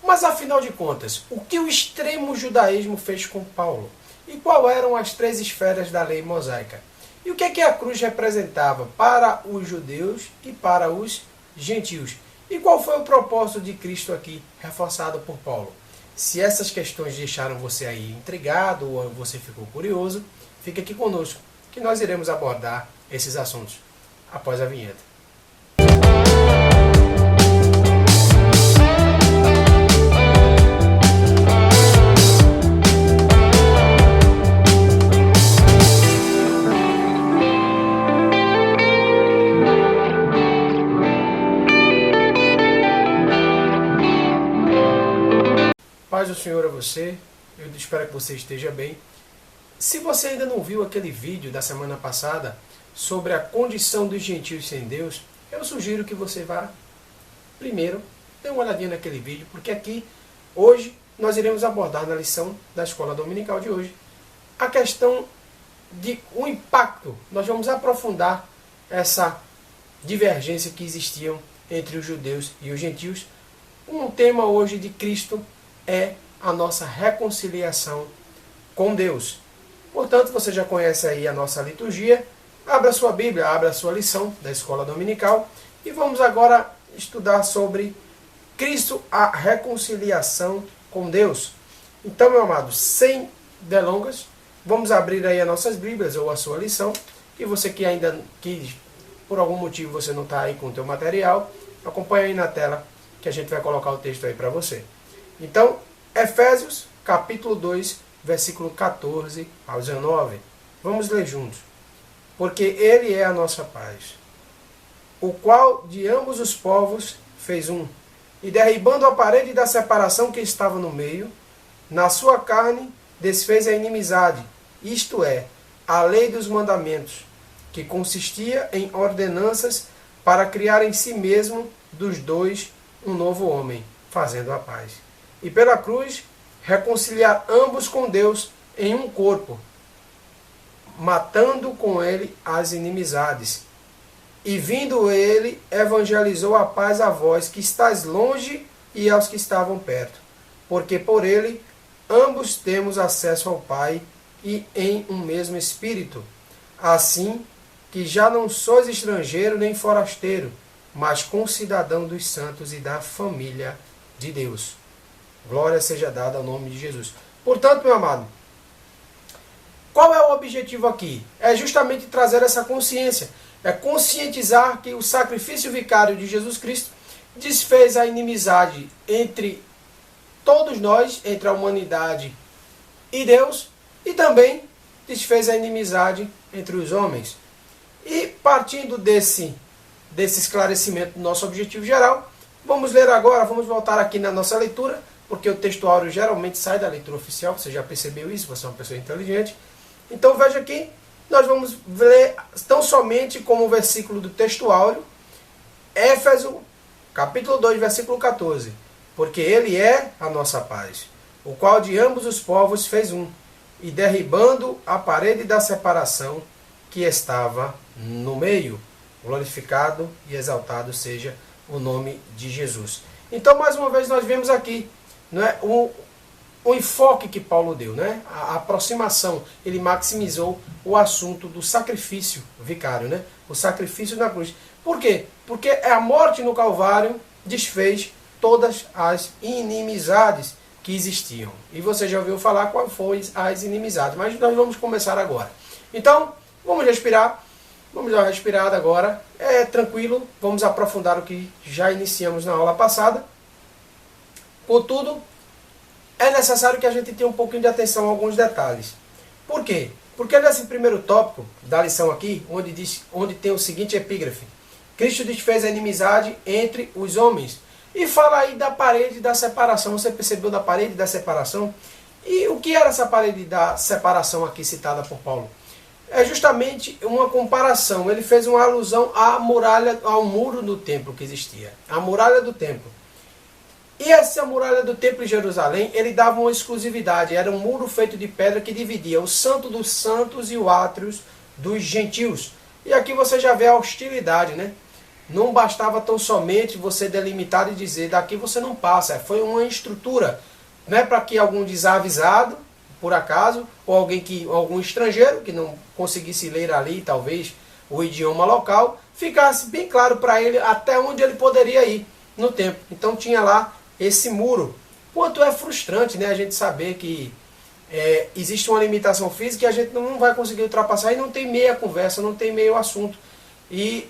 Mas afinal de contas, o que o extremo judaísmo fez com Paulo? E quais eram as três esferas da lei mosaica? E o que é que a cruz representava para os judeus e para os gentios? E qual foi o propósito de Cristo aqui, reforçado por Paulo? Se essas questões deixaram você aí intrigado ou você ficou curioso, fique aqui conosco, que nós iremos abordar esses assuntos após a vinheta. Paz do Senhor a você, eu espero que você esteja bem. Se você ainda não viu aquele vídeo da semana passada sobre a condição dos gentios sem Deus, eu sugiro que você vá primeiro dar uma olhadinha naquele vídeo, porque aqui, hoje, nós iremos abordar na lição da escola dominical de hoje a questão de o impacto. Nós vamos aprofundar essa divergência que existiam entre os judeus e os gentios. Um tema hoje de Cristo é a nossa reconciliação com Deus. Portanto, você já conhece aí a nossa liturgia. Abra sua Bíblia, abra a sua lição da escola dominical e vamos agora estudar sobre Cristo, a reconciliação com Deus. Então, meu amado, sem delongas, vamos abrir aí as nossas Bíblias ou a sua lição. E você que por algum motivo você não está aí com o teu material, acompanha aí na tela que a gente vai colocar o texto aí para você. Então, Efésios, capítulo 2, versículo 14 ao 19. Vamos ler juntos. Porque Ele é a nossa paz, o qual de ambos os povos fez um, e derribando a parede da separação que estava no meio, na sua carne desfez a inimizade, isto é, a lei dos mandamentos, que consistia em ordenanças para criar em si mesmo dos dois um novo homem, fazendo a paz. E pela cruz, reconciliar ambos com Deus em um corpo, matando com ele as inimizades. E vindo ele, evangelizou a paz a vós que estáis longe e aos que estavam perto. Porque por ele, ambos temos acesso ao Pai e em um mesmo Espírito. Assim que já não sois estrangeiro nem forasteiro, mas concidadão dos santos e da família de Deus. Glória seja dada ao nome de Jesus. Portanto, meu amado, qual é o objetivo aqui? É justamente trazer essa consciência. É conscientizar que o sacrifício vicário de Jesus Cristo desfez a inimizade entre todos nós, entre a humanidade e Deus, e também desfez a inimizade entre os homens. E partindo desse esclarecimento do nosso objetivo geral, vamos ler agora, vamos voltar aqui na nossa leitura, porque o textuário geralmente sai da leitura oficial, você já percebeu isso, você é uma pessoa inteligente. Então veja aqui, nós vamos ler tão somente como o versículo do textuário, Éfeso, capítulo 2, versículo 14. Porque ele é a nossa paz, o qual de ambos os povos fez um, e derribando a parede da separação que estava no meio. Glorificado e exaltado seja o nome de Jesus. Então, mais uma vez, nós vemos aqui, não é, o enfoque que Paulo deu, né? A aproximação. Ele maximizou o assunto do sacrifício vicário, né? O sacrifício na cruz. Por quê? Porque a morte no Calvário desfez todas as inimizades que existiam. E você já ouviu falar qual foram as inimizades, mas nós vamos começar agora. Então, vamos respirar. Vamos dar uma respirada agora. É tranquilo, vamos aprofundar o que já iniciamos na aula passada. Contudo, é necessário que a gente tenha um pouquinho de atenção a alguns detalhes. Por quê? Porque nesse primeiro tópico da lição aqui, onde tem o seguinte epígrafe: Cristo desfez a inimizade entre os homens. E fala aí da parede da separação. Você percebeu da parede da separação? E o que era essa parede da separação aqui citada por Paulo? É justamente uma comparação. Ele fez uma alusão à muralha, ao muro do templo que existia. A muralha do templo. E essa muralha do templo em Jerusalém, ele dava uma exclusividade. Era um muro feito de pedra que dividia o santo dos santos e o átrio dos gentios. E aqui você já vê a hostilidade, né? não bastava tão somente você delimitar e dizer, daqui você não passa. Foi uma estrutura, não é para que algum desavisado, por acaso, ou algum estrangeiro que não conseguisse ler ali, talvez, o idioma local, ficasse bem claro para ele até onde ele poderia ir no tempo. Então tinha lá esse muro. Quanto é frustrante, né, a gente saber que existe uma limitação física e a gente não vai conseguir ultrapassar e não tem meia conversa, não tem meio assunto. E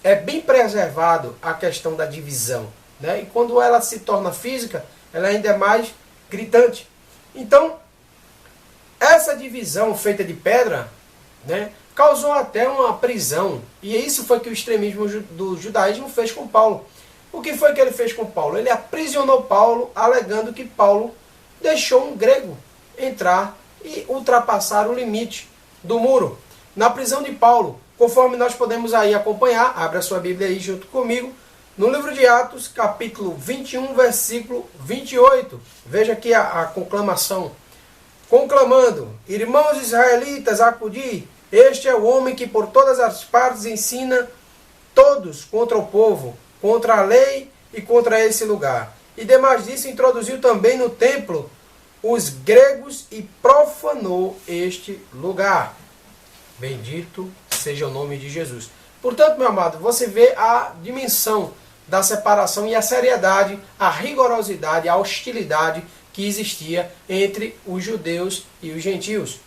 é bem preservado a questão da divisão, né? E quando ela se torna física, ela ainda é mais gritante. Então, essa divisão feita de pedra, né, causou até uma prisão. E isso foi que o extremismo do judaísmo fez com Paulo. O que foi que ele fez com Paulo? Ele aprisionou Paulo, alegando que Paulo deixou um grego entrar e ultrapassar o limite do muro. Na prisão de Paulo, conforme nós podemos aí acompanhar, abre a sua Bíblia aí junto comigo, no livro de Atos, capítulo 21, versículo 28. Veja aqui a conclamação. Conclamando, irmãos israelitas, acudi, este é o homem que por todas as partes ensina todos contra o povo, contra a lei e contra esse lugar. E demais disso, introduziu também no templo os gregos e profanou este lugar. Bendito seja o nome de Jesus. Portanto, meu amado, você vê a dimensão da separação e a seriedade, a rigorosidade, a hostilidade que existia entre os judeus e os gentios.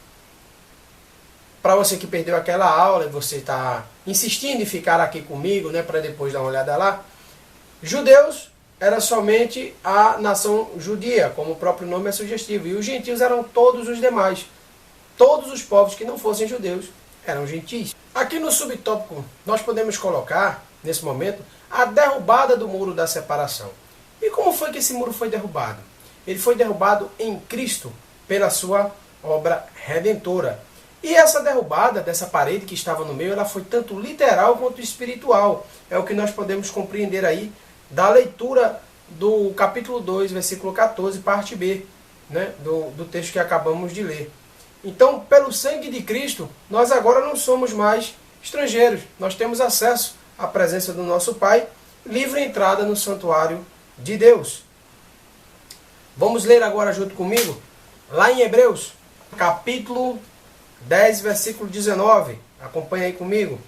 Para você que perdeu aquela aula e você está insistindo em ficar aqui comigo, né, para depois dar uma olhada lá, judeus era somente a nação judia, como o próprio nome é sugestivo, e os gentios eram todos os demais. Todos os povos que não fossem judeus eram gentis. Aqui no subtópico nós podemos colocar, nesse momento, a derrubada do muro da separação. E como foi que esse muro foi derrubado? Ele foi derrubado em Cristo, pela sua obra redentora. E essa derrubada dessa parede que estava no meio, ela foi tanto literal quanto espiritual. É o que nós podemos compreender aí da leitura do capítulo 2, versículo 14, parte B, né, do texto que acabamos de ler. Então, pelo sangue de Cristo, nós agora não somos mais estrangeiros. Nós temos acesso à presença do nosso Pai, livre entrada no santuário de Deus. Vamos ler agora junto comigo, lá em Hebreus, capítulo 10, versículo 19. Acompanha aí comigo.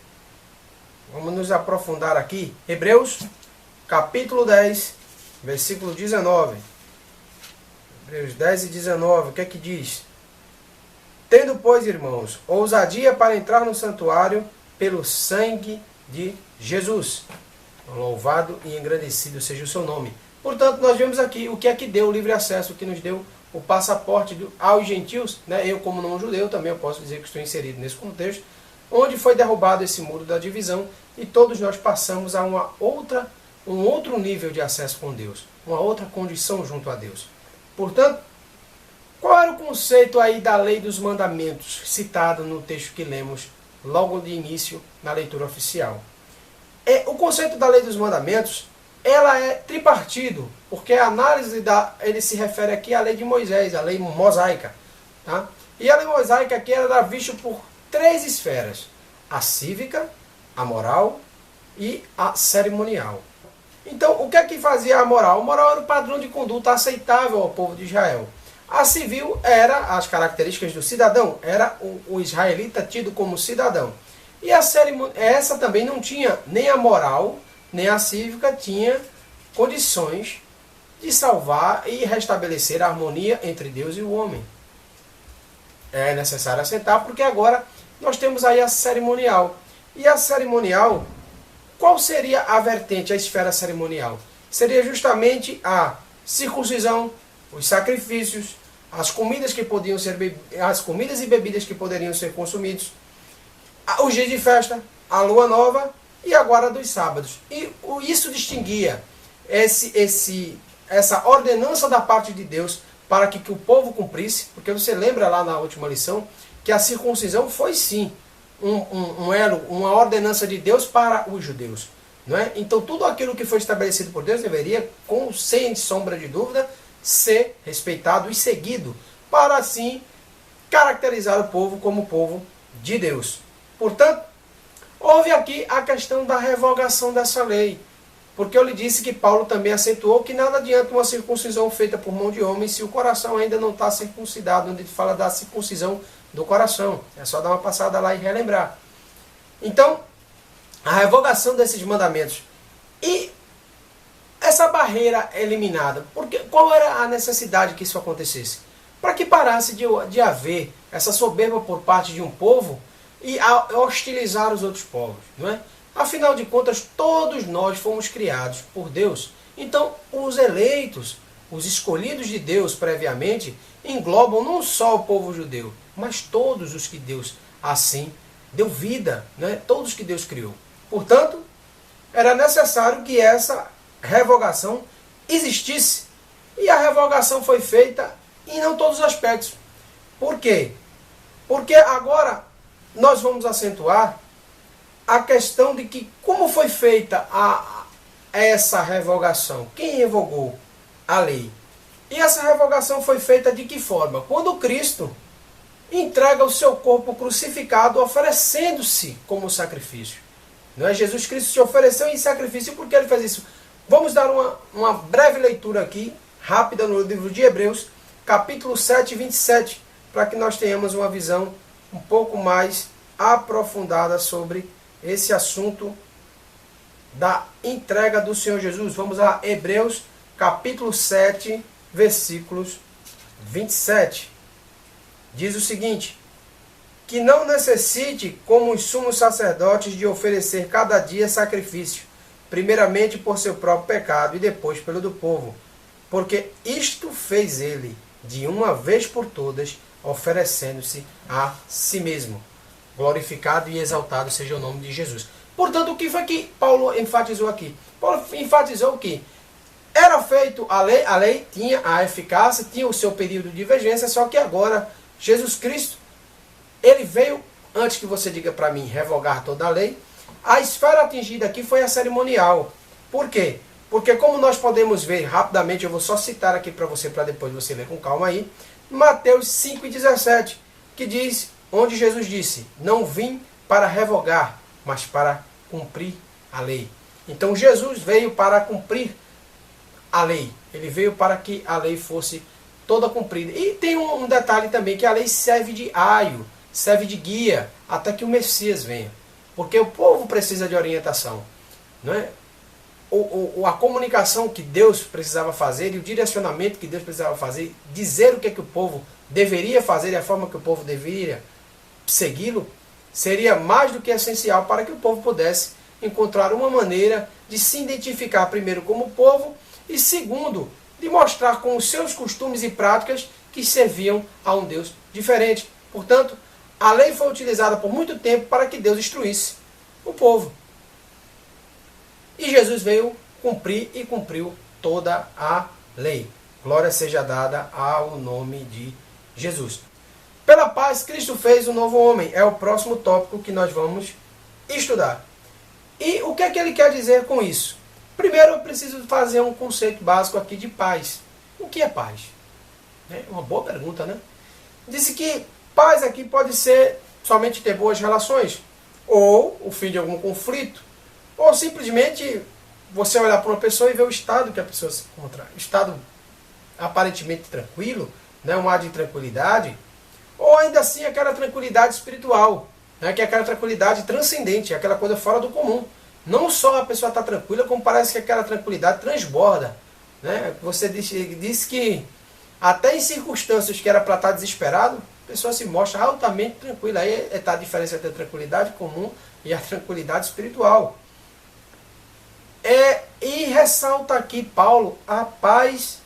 Vamos nos aprofundar aqui. Hebreus, capítulo 10, versículo 19. Hebreus 10 e 19, o que é que diz? Tendo, pois, irmãos, ousadia para entrar no santuário pelo sangue de Jesus. Louvado e engrandecido seja o seu nome. Portanto, nós vemos aqui o que é que deu o livre acesso, o que nos deu o passaporte aos gentios, né? Eu, como não judeu, também eu posso dizer que estou inserido nesse contexto, onde foi derrubado esse muro da divisão e todos nós passamos a um outro nível de acesso com Deus, uma outra condição junto a Deus. Portanto, qual era o conceito aí da lei dos mandamentos, citado no texto que lemos logo de início na leitura oficial? O conceito da lei dos mandamentos, ela é tripartido, porque a análise ele se refere aqui à lei de Moisés, a lei mosaica. Tá? E a lei mosaica aqui era vista por 3 esferas: a cívica, a moral e a cerimonial. Então, o que é que fazia a moral? A moral era o padrão de conduta aceitável ao povo de Israel. A civil era as características do cidadão, era o israelita tido como cidadão. E a essa também não tinha, nem a moral, nem a cívica tinha condições de salvar e restabelecer a harmonia entre Deus e o homem. É necessário assentar, porque agora nós temos aí a cerimonial. E a cerimonial, qual seria a vertente, a esfera cerimonial? Seria justamente a circuncisão, os sacrifícios, as comidas e bebidas que poderiam ser consumidos, os dias de festa, a lua nova e a guarda dos sábados. E isso distinguia essa ordenança da parte de Deus para que o povo cumprisse, porque você lembra lá na última lição que a circuncisão foi sim um elo, uma ordenança de Deus para os judeus. Não é? Então tudo aquilo que foi estabelecido por Deus deveria, sem sombra de dúvida, ser respeitado e seguido, para assim caracterizar o povo como povo de Deus. Portanto, Houve aqui a questão da revogação dessa lei, porque eu lhe disse que Paulo também acentuou que nada adianta uma circuncisão feita por mão de homem se o coração ainda não está circuncidado, onde ele fala da circuncisão do coração. É só dar uma passada lá e relembrar. Então, a revogação desses mandamentos e essa barreira eliminada, porque qual era a necessidade que isso acontecesse? Para que parasse de haver essa soberba por parte de um povo e hostilizar os outros povos, não é? Afinal de contas, todos nós fomos criados por Deus. Então, os eleitos, os escolhidos de Deus previamente, englobam não só o povo judeu, mas todos os que Deus assim deu vida, né? Todos que Deus criou. Portanto, era necessário que essa revogação existisse. E a revogação foi feita em não todos os aspectos. Por quê? Porque agora nós vamos acentuar a questão de que como foi feita essa revogação. Quem revogou a lei? E essa revogação foi feita de que forma? Quando Cristo entrega o seu corpo crucificado, oferecendo-se como sacrifício. Não é? Jesus Cristo se ofereceu em sacrifício. Por que ele fez isso? Vamos dar uma breve leitura aqui, rápida, no livro de Hebreus, capítulo 7, 27, para que nós tenhamos uma visão um pouco mais aprofundada sobre esse assunto da entrega do Senhor Jesus. Vamos a Hebreus, capítulo 7, versículos 27. Diz o seguinte: que não necessite, como os sumos sacerdotes, de oferecer cada dia sacrifício, primeiramente por seu próprio pecado e depois pelo do povo, porque isto fez ele de uma vez por todas, oferecendo-se a si mesmo. Glorificado e exaltado seja o nome de Jesus. Portanto, o que foi que Paulo enfatizou aqui? Paulo enfatizou que era feito a lei tinha a eficácia, tinha o seu período de vigência, só que agora Jesus Cristo, ele veio, antes que você diga para mim, revogar toda a lei. A esfera atingida aqui foi a cerimonial. Por quê? Porque como nós podemos ver rapidamente, eu vou só citar aqui para você, para depois você ler com calma aí, Mateus 5,17, que diz, onde Jesus disse, não vim para revogar, mas para cumprir a lei. Então Jesus veio para cumprir a lei. Ele veio para que a lei fosse toda cumprida. E tem um detalhe também, que a lei serve de aio, serve de guia, até que o Messias venha. Porque o povo precisa de orientação. Não é? A comunicação que Deus precisava fazer e o direcionamento que Deus precisava fazer, dizer o que o povo deveria fazer e a forma que o povo deveria segui-lo, seria mais do que essencial para que o povo pudesse encontrar uma maneira de se identificar primeiro como povo e segundo, de mostrar com os seus costumes e práticas que serviam a um Deus diferente. Portanto, a lei foi utilizada por muito tempo para que Deus instruísse o povo. E Jesus veio cumprir e cumpriu toda a lei. Glória seja dada ao nome de Jesus. Pela paz, Cristo fez um novo homem. É o próximo tópico que nós vamos estudar. E o que é que ele quer dizer com isso? Primeiro, eu preciso fazer um conceito básico aqui de paz. O que é paz? É uma boa pergunta, né? Disse que paz aqui pode ser somente ter boas relações, ou o fim de algum conflito, ou simplesmente você olhar para uma pessoa e ver o estado que a pessoa se encontra. Estado aparentemente tranquilo, né? Um ar de tranquilidade, ou ainda assim aquela tranquilidade espiritual, né? Que é aquela tranquilidade transcendente, aquela coisa fora do comum. Não só a pessoa está tranquila, como parece que aquela tranquilidade transborda. Né? Você disse que até em circunstâncias que era para estar desesperado, a pessoa se mostra altamente tranquila. Aí está a diferença entre a tranquilidade comum e a tranquilidade espiritual. E ressalta aqui Paulo a paz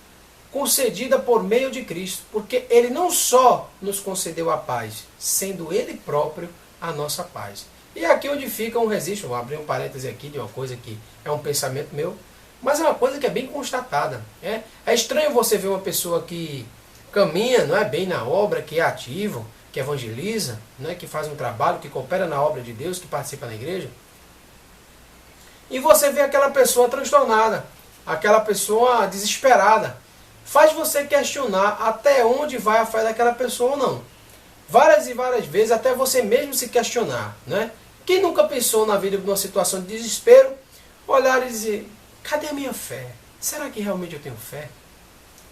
concedida por meio de Cristo, porque ele não só nos concedeu a paz, sendo ele próprio a nossa paz. E aqui onde fica um registro, vou abrir um parêntese aqui de uma coisa que é um pensamento meu, mas é uma coisa que é bem constatada. É estranho você ver uma pessoa que caminha, não é, bem na obra, que é ativo, que evangeliza, não é, que faz um trabalho, que coopera na obra de Deus, que participa na igreja, e você vê aquela pessoa transtornada, aquela pessoa desesperada. Faz você questionar até onde vai a fé daquela pessoa ou não. Várias e várias vezes, até você mesmo se questionar, né? Quem nunca pensou na vida numa situação de desespero, olhar e dizer, cadê a minha fé? Será que realmente eu tenho fé?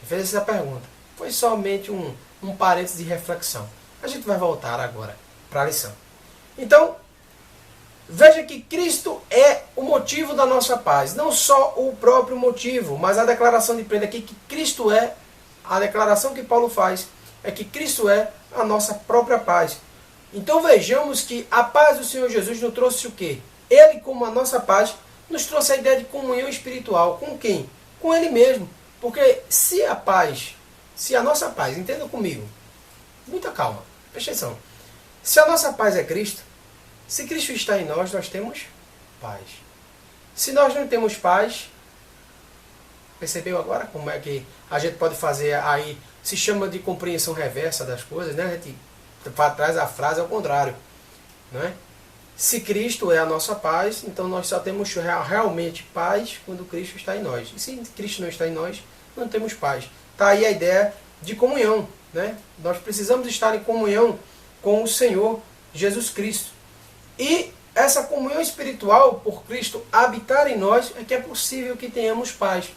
E fez essa pergunta. Foi somente um parênteses de reflexão. A gente vai voltar agora para a lição. Então, veja que Cristo é o motivo da nossa paz. Não só o próprio motivo, mas a declaração de Pedro aqui que Cristo é, a declaração que Paulo faz, é que Cristo é a nossa própria paz. Então vejamos que a paz do Senhor Jesus nos trouxe o quê? Ele, como a nossa paz, nos trouxe a ideia de comunhão espiritual. Com quem? Com Ele mesmo. Porque se a nossa paz, entenda comigo, muita calma, presta atenção. Se a nossa paz é Cristo, se Cristo está em nós, nós temos paz. Se nós não temos paz, percebeu agora como é que a gente pode fazer aí, se chama de compreensão reversa das coisas, né? A gente traz a frase ao contrário, não é? Se Cristo é a nossa paz, então nós só temos realmente paz quando Cristo está em nós. E se Cristo não está em nós, não temos paz. Está aí a ideia de comunhão, né? Nós precisamos estar em comunhão com o Senhor Jesus Cristo. E essa comunhão espiritual, por Cristo habitar em nós, é que é possível que tenhamos paz.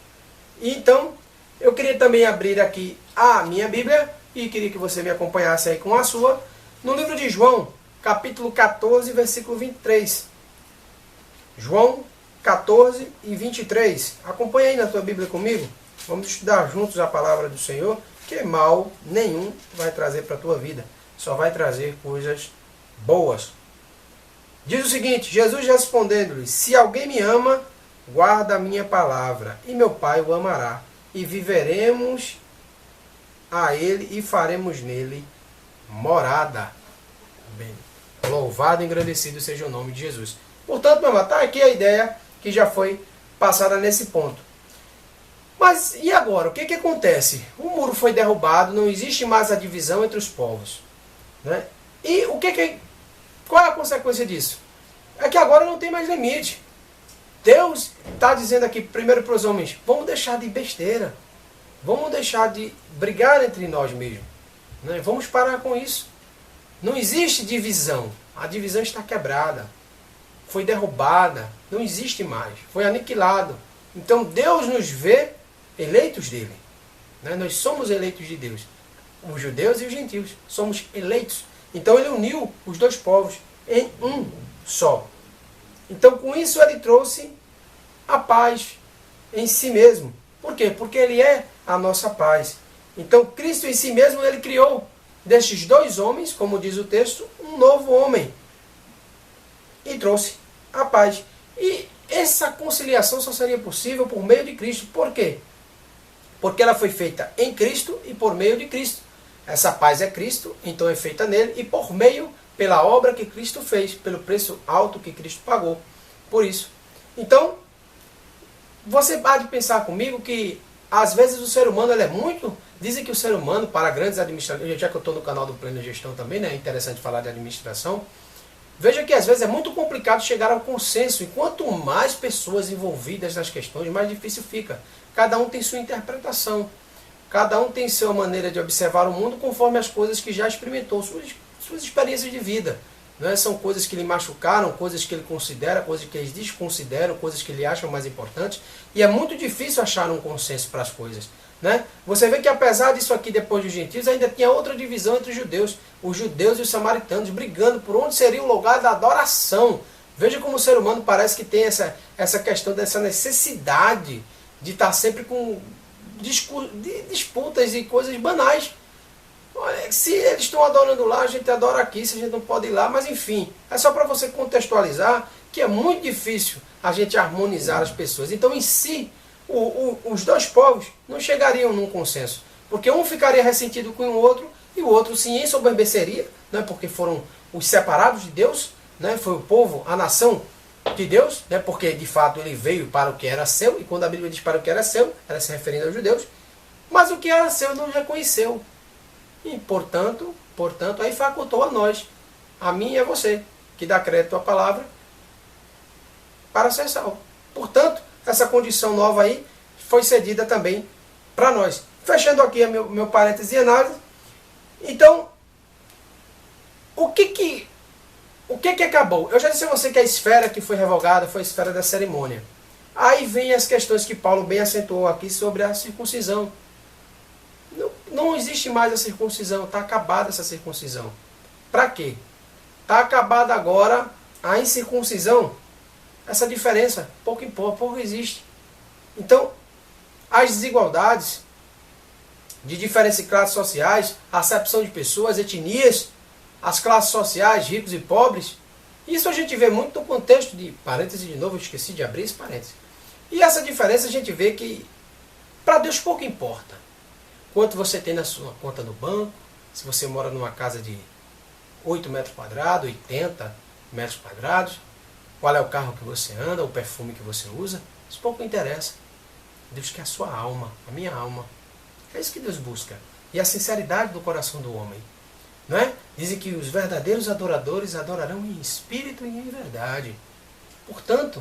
E então, eu queria também abrir aqui a minha Bíblia, e queria que você me acompanhasse aí com a sua, no livro de João, capítulo 14, versículo 23. João 14 e 23. Acompanha aí na tua Bíblia comigo. Vamos estudar juntos a palavra do Senhor, que mal nenhum vai trazer para a tua vida. Só vai trazer coisas boas. Diz o seguinte, Jesus respondendo-lhe, se alguém me ama, guarda a minha palavra, e meu Pai o amará, e viveremos a ele e faremos nele morada. Bem, louvado e engrandecido seja o nome de Jesus. Portanto, meu irmão, está aqui a ideia que já foi passada nesse ponto. Mas e agora? O que acontece? O muro foi derrubado, não existe mais a divisão entre os povos, né? E qual é a consequência disso? É que agora não tem mais limite. Deus está dizendo aqui, primeiro para os homens, vamos deixar de besteira. Vamos deixar de brigar entre nós mesmos, né? Vamos parar com isso. Não existe divisão. A divisão está quebrada. Foi derrubada. Não existe mais. Foi aniquilado. Então Deus nos vê eleitos dele, né? Nós somos eleitos de Deus. Os judeus e os gentios. Somos eleitos. Então ele uniu os dois povos em um só. Então com isso ele trouxe a paz em si mesmo. Por quê? Porque ele é a nossa paz. Então Cristo em si mesmo, ele criou destes dois homens, como diz o texto, um novo homem. E trouxe a paz. E essa conciliação só seria possível por meio de Cristo. Por quê? Porque ela foi feita em Cristo e por meio de Cristo. Essa paz é Cristo, então é feita nele e por meio, pela obra que Cristo fez, pelo preço alto que Cristo pagou. Por isso. Então, você pode pensar comigo que às vezes o ser humano ele é muito... Dizem que o ser humano, para grandes administradores, já que eu estou no canal do Pleno Gestão também, né, é interessante falar de administração, veja que às vezes é muito complicado chegar ao consenso, e quanto mais pessoas envolvidas nas questões, mais difícil fica. Cada um tem sua interpretação, cada um tem sua maneira de observar o mundo conforme as coisas que já experimentou, suas experiências de vida. Né? São coisas que lhe machucaram, coisas que ele considera, coisas que eles desconsideram, coisas que ele acham mais importantes, e é muito difícil achar um consenso para as coisas. Né? Você vê que apesar disso aqui, depois dos gentios, ainda tinha outra divisão entre os judeus e os samaritanos, brigando por onde seria o lugar da adoração. Veja como o ser humano parece que tem essa questão dessa necessidade de estar sempre com disputas e coisas banais. Olha, se eles estão adorando lá, a gente adora aqui, se a gente não pode ir lá, mas enfim, é só para você contextualizar que é muito difícil a gente harmonizar as pessoas. Então, em si, os dois povos não chegariam num consenso, porque um ficaria ressentido com o outro e o outro se ensoberbeceria, né, porque foram os separados de Deus, né, foi o povo, a nação de Deus, né, porque de fato ele veio para o que era seu, e quando a Bíblia diz para o que era seu, ela se referindo aos judeus, mas o que era seu não reconheceu, e portanto aí facultou a nós, a mim e a você, que dá crédito à palavra, para ser salvo. Portanto, essa condição nova aí foi cedida também para nós. Fechando aqui meu parêntese de análise. Então, o que o que acabou? Eu já disse a você que a esfera que foi revogada foi a esfera da cerimônia. Aí vem as questões que Paulo bem acentuou aqui sobre a circuncisão. Não existe mais a circuncisão, está acabada essa circuncisão. Para quê? Está acabada agora a incircuncisão. Essa diferença, pouco importa, pouco existe. Então, as desigualdades de diferentes classes sociais, a acepção de pessoas, etnias, as classes sociais, ricos e pobres, isso a gente vê muito no contexto de, parênteses de novo, eu esqueci de abrir esse parênteses. E essa diferença a gente vê que para Deus pouco importa. Quanto você tem na sua conta do banco, se você mora numa casa de 8 metros quadrados, 80 metros quadrados, qual é o carro que você anda, o perfume que você usa, isso pouco interessa. Deus quer a sua alma, a minha alma. É isso que Deus busca. E a sinceridade do coração do homem. Não é? Dizem que os verdadeiros adoradores adorarão em espírito e em verdade. Portanto,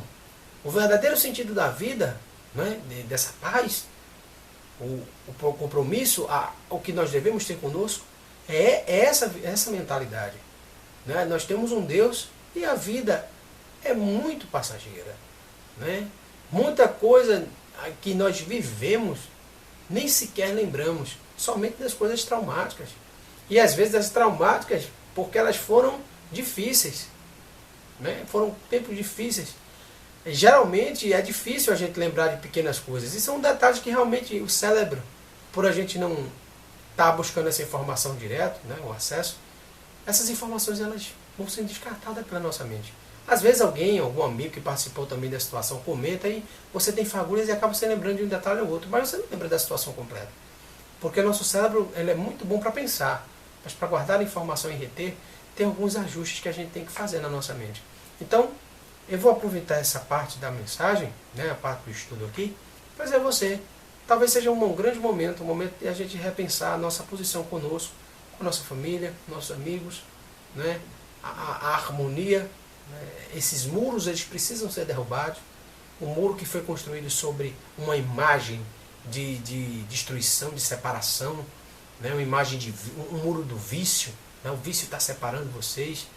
o verdadeiro sentido da vida, não é? Dessa paz, o compromisso, o que nós devemos ter conosco, é essa mentalidade. Não é? Nós temos um Deus e a vida é muito passageira. Não é? Muita coisa que nós vivemos, nem sequer lembramos, somente das coisas traumáticas. E às vezes das traumáticas, porque elas foram difíceis. Né? Foram tempos difíceis. Geralmente é difícil a gente lembrar de pequenas coisas. E são detalhes que realmente o cérebro, por a gente não estar buscando essa informação direto, né, o acesso, essas informações elas vão sendo descartadas pela nossa mente. Às vezes algum amigo que participou também da situação comenta e você tem fagulhas e acaba se lembrando de um detalhe ou outro, mas você não lembra da situação completa. Porque o nosso cérebro ele é muito bom para pensar, mas para guardar a informação e reter, tem alguns ajustes que a gente tem que fazer na nossa mente. Então, eu vou aproveitar essa parte da mensagem, né, a parte do estudo aqui, para dizer a você, talvez seja um grande momento, um momento de a gente repensar a nossa posição conosco, com a nossa família, nossos amigos, né, a harmonia. Esses muros eles precisam ser derrubados. O muro que foi construído sobre uma imagem de destruição, de separação, né? Uma imagem de um muro do vício, né? O vício está separando vocês,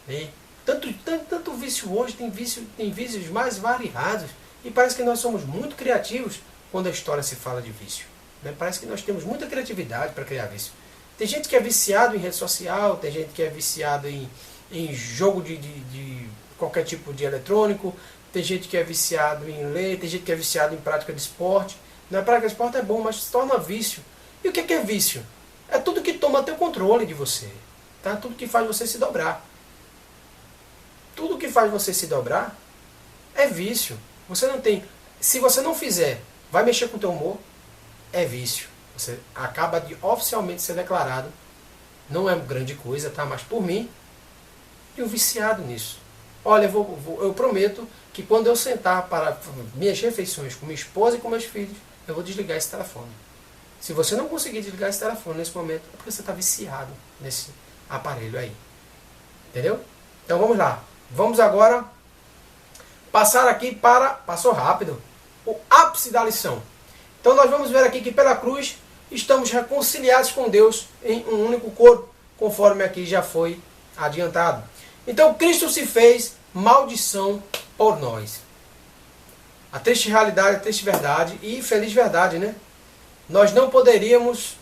né? Tanto vício hoje, tem vícios mais variados, e parece que nós somos muito criativos quando a história se fala de vício, né? Parece que nós temos muita criatividade para criar vício. Tem gente que é viciado em rede social, tem gente que é viciado em jogo de qualquer tipo de eletrônico, tem gente que é viciado em ler, tem gente que é viciado em prática de esporte. Na prática de esporte é bom, mas se torna vício. E o que é vício? É tudo que toma teu controle de você. Tá? Tudo que faz você se dobrar. Tudo que faz você se dobrar é vício. Você não tem. Se você não fizer, vai mexer com o teu humor, é vício. Você acaba de oficialmente ser declarado. Não é grande coisa, tá? Mas por mim, eu viciado nisso. Olha, eu prometo que quando eu sentar para minhas refeições com minha esposa e com meus filhos, eu vou desligar esse telefone. Se você não conseguir desligar esse telefone nesse momento, é porque você está viciado nesse aparelho aí. Entendeu? Então vamos lá. Vamos agora passar aqui para... Passou rápido. O ápice da lição. Então nós vamos ver aqui que pela cruz estamos reconciliados com Deus em um único corpo, conforme aqui já foi adiantado. Então Cristo se fez maldição por nós. A triste realidade, a triste verdade e feliz verdade, né? Nós não poderíamos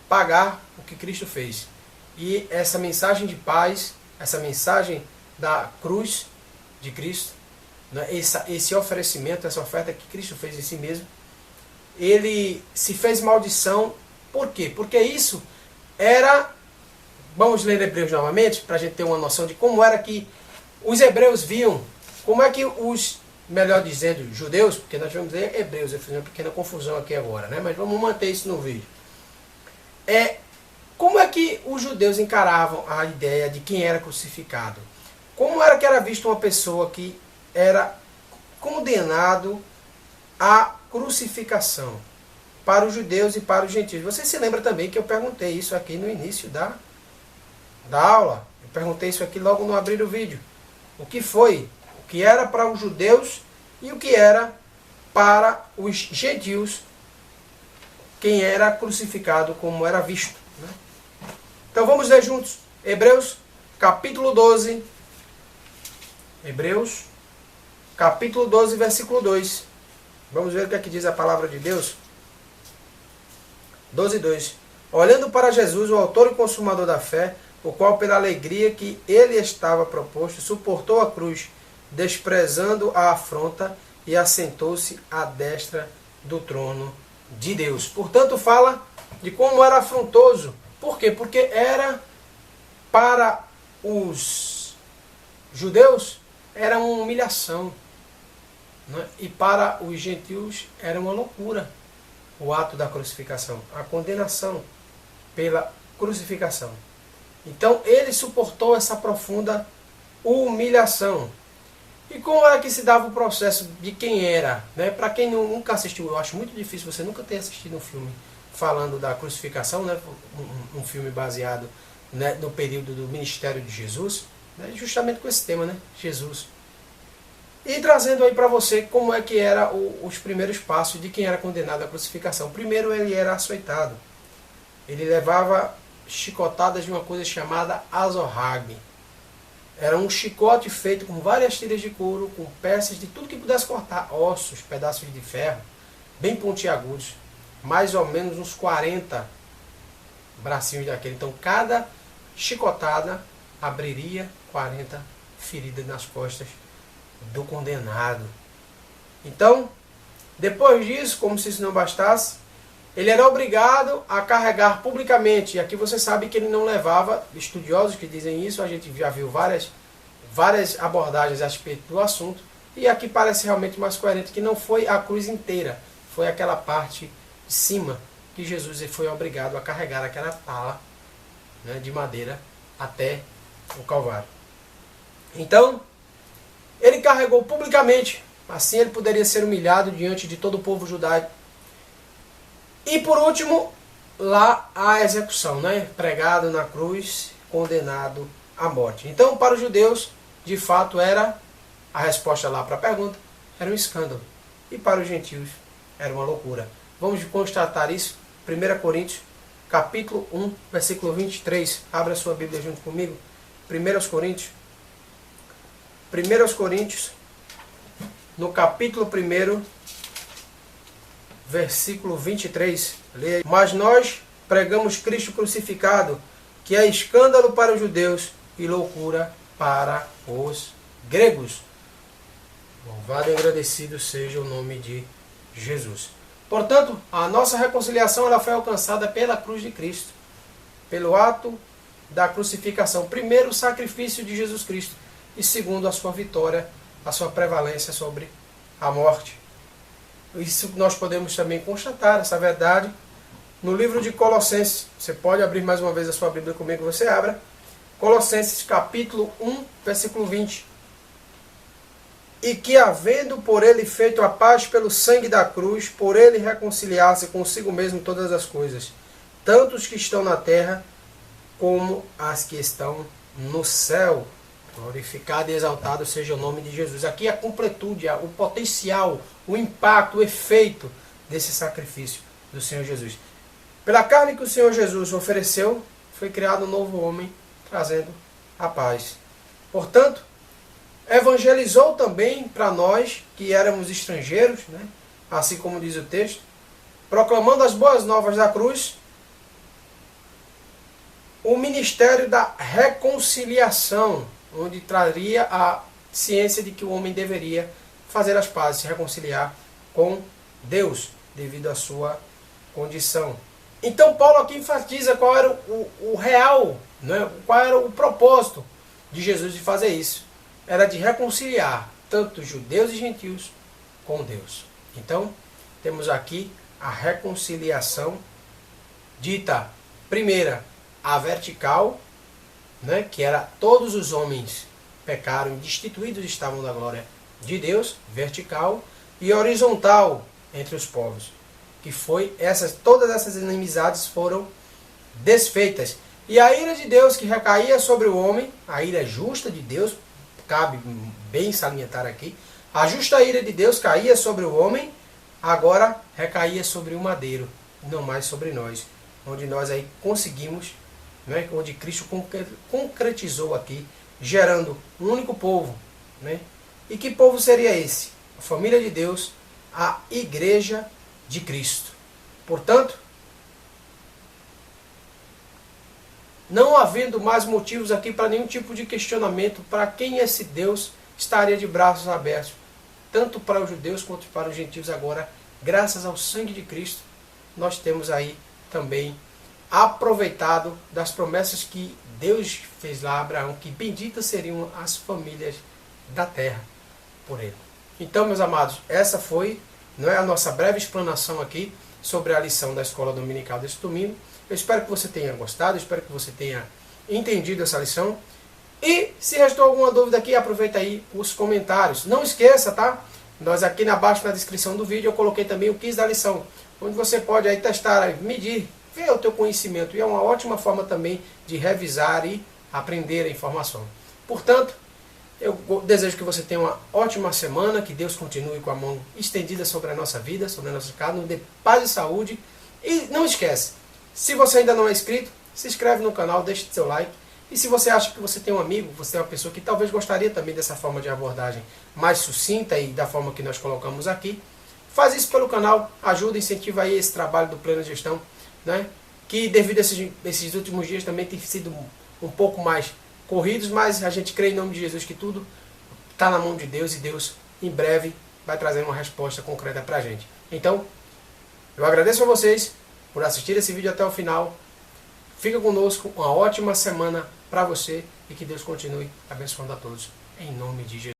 pagar o que Cristo fez. E essa mensagem de paz, essa mensagem da cruz de Cristo, né? Esse oferecimento, essa oferta que Cristo fez em si mesmo, ele se fez maldição. Por quê? Porque isso era... Vamos ler Hebreus novamente, para a gente ter uma noção de como era que os hebreus viam, como é que os, melhor dizendo, judeus, porque nós vamos dizer hebreus, eu fiz uma pequena confusão aqui agora, né? Mas vamos manter isso no vídeo. Como é que os judeus encaravam a ideia de quem era crucificado? Como era que era visto uma pessoa que era condenado à crucificação para os judeus e para os gentios? Você se lembra também que eu perguntei isso aqui no início da aula. Eu perguntei isso aqui logo no abrir do vídeo. O que era para os judeus e o que era para os gentios, quem era crucificado, como era visto. Né? Então vamos ler juntos. Hebreus capítulo 12, Hebreus, capítulo 12, versículo 2. Vamos ver o que é que diz a palavra de Deus. 12, 2. Olhando para Jesus, o autor e consumador da fé, o qual pela alegria que ele estava proposto, suportou a cruz, desprezando a afronta, e assentou-se à destra do trono de Deus. Portanto, fala de como era afrontoso. Por quê? Porque era, para os judeus, era uma humilhação, né? E para os gentios era uma loucura o ato da crucificação, a condenação pela crucificação. Então ele suportou essa profunda humilhação. E como é que se dava o processo de quem era? Né? Para quem nunca assistiu, eu acho muito difícil você nunca ter assistido um filme falando da crucificação, né? Um filme baseado, né, no período do ministério de Jesus, né? Justamente com esse tema, né? Jesus. E trazendo aí para você como é que eram os primeiros passos de quem era condenado à crucificação. Primeiro ele era açoitado. Ele levava chicotadas de uma coisa chamada azorrague. Era um chicote feito com várias tiras de couro, com peças de tudo que pudesse cortar, ossos, pedaços de ferro, bem pontiagudos, mais ou menos uns 40 bracinhos daquele. Então cada chicotada abriria 40 feridas nas costas do condenado. Então, depois disso, como se isso não bastasse, ele era obrigado a carregar publicamente. E aqui você sabe que ele não levava, estudiosos que dizem isso, a gente já viu várias abordagens a respeito do assunto, e aqui parece realmente mais coerente que não foi a cruz inteira, foi aquela parte de cima que Jesus foi obrigado a carregar aquela pala, né, de madeira até o Calvário. Então, ele carregou publicamente, assim ele poderia ser humilhado diante de todo o povo judaico. E por último, lá a execução, né? Pregado na cruz, condenado à morte. Então, para os judeus, de fato, era a resposta lá para a pergunta, era um escândalo. E para os gentios, era uma loucura. Vamos constatar isso. 1 Coríntios, capítulo 1, versículo 23. Abra sua Bíblia junto comigo. 1 Coríntios, no capítulo 1, versículo 23, leia. Mas nós pregamos Cristo crucificado, que é escândalo para os judeus e loucura para os gregos. Louvado e agradecido seja o nome de Jesus. Portanto, a nossa reconciliação ela foi alcançada pela cruz de Cristo, pelo ato da crucificação. Primeiro, o sacrifício de Jesus Cristo, e segundo, a sua vitória, a sua prevalência sobre a morte. Isso nós podemos também constatar, essa verdade, no livro de Colossenses. Você pode abrir mais uma vez a sua Bíblia comigo, você abra. Colossenses capítulo 1, versículo 20. E que, havendo por ele feito a paz pelo sangue da cruz, por ele reconciliasse consigo mesmo todas as coisas, tanto os que estão na terra, como as que estão no céu. Glorificado e exaltado seja o nome de Jesus. Aqui a completude, o potencial, o impacto, o efeito desse sacrifício do Senhor Jesus. Pela carne que o Senhor Jesus ofereceu, foi criado um novo homem, trazendo a paz. Portanto, evangelizou também para nós que éramos estrangeiros, né? Assim como diz o texto, proclamando as boas novas da cruz, o ministério da reconciliação, onde traria a ciência de que o homem deveria fazer as pazes, se reconciliar com Deus, devido à sua condição. Então Paulo aqui enfatiza qual era o real, né? Qual era o propósito de Jesus de fazer isso. Era de reconciliar tanto judeus e gentios com Deus. Então, temos aqui a reconciliação dita, primeira, a vertical, né, que era todos os homens pecaram e destituídos estavam da glória de Deus, vertical, e horizontal entre os povos, que foi todas essas inimizades foram desfeitas. E a ira de Deus que recaía sobre o homem, a ira justa de Deus, cabe bem salientar aqui, a justa ira de Deus caía sobre o homem, agora recaía sobre o madeiro, não mais sobre nós, onde nós aí conseguimos, né, onde Cristo concretizou aqui, gerando um único povo, né? E que povo seria esse? A família de Deus, a igreja de Cristo. Portanto, não havendo mais motivos aqui para nenhum tipo de questionamento para quem esse Deus estaria de braços abertos, tanto para os judeus quanto para os gentios agora, graças ao sangue de Cristo, nós temos aí também aproveitado das promessas que Deus fez lá a Abraão, que benditas seriam as famílias da terra por ele. Então, meus amados, essa foi, não é, a nossa breve explanação aqui sobre a lição da escola dominical deste domingo. Eu espero que você tenha gostado, espero que você tenha entendido essa lição. E se restou alguma dúvida aqui, aproveita aí os comentários. Não esqueça, tá? Nós aqui abaixo na descrição do vídeo eu coloquei também o quiz da lição, onde você pode aí testar, medir, ver o teu conhecimento. E é uma ótima forma também de revisar e aprender a informação. Portanto, eu desejo que você tenha uma ótima semana, que Deus continue com a mão estendida sobre a nossa vida, sobre a nossa casa, nos dê paz e saúde. E não esquece, se você ainda não é inscrito, se inscreve no canal, deixe seu like. E se você acha que você tem um amigo, você é uma pessoa que talvez gostaria também dessa forma de abordagem mais sucinta e da forma que nós colocamos aqui, faz isso pelo canal, ajuda, incentiva aí esse trabalho do Plena Gestão, né? Que devido a esses últimos dias também tem sido um pouco mais corridos, mas a gente crê em nome de Jesus que tudo está na mão de Deus e Deus em breve vai trazer uma resposta concreta para a gente. Então, eu agradeço a vocês por assistir esse vídeo até o final. Fica conosco, uma ótima semana para você e que Deus continue abençoando a todos, em nome de Jesus.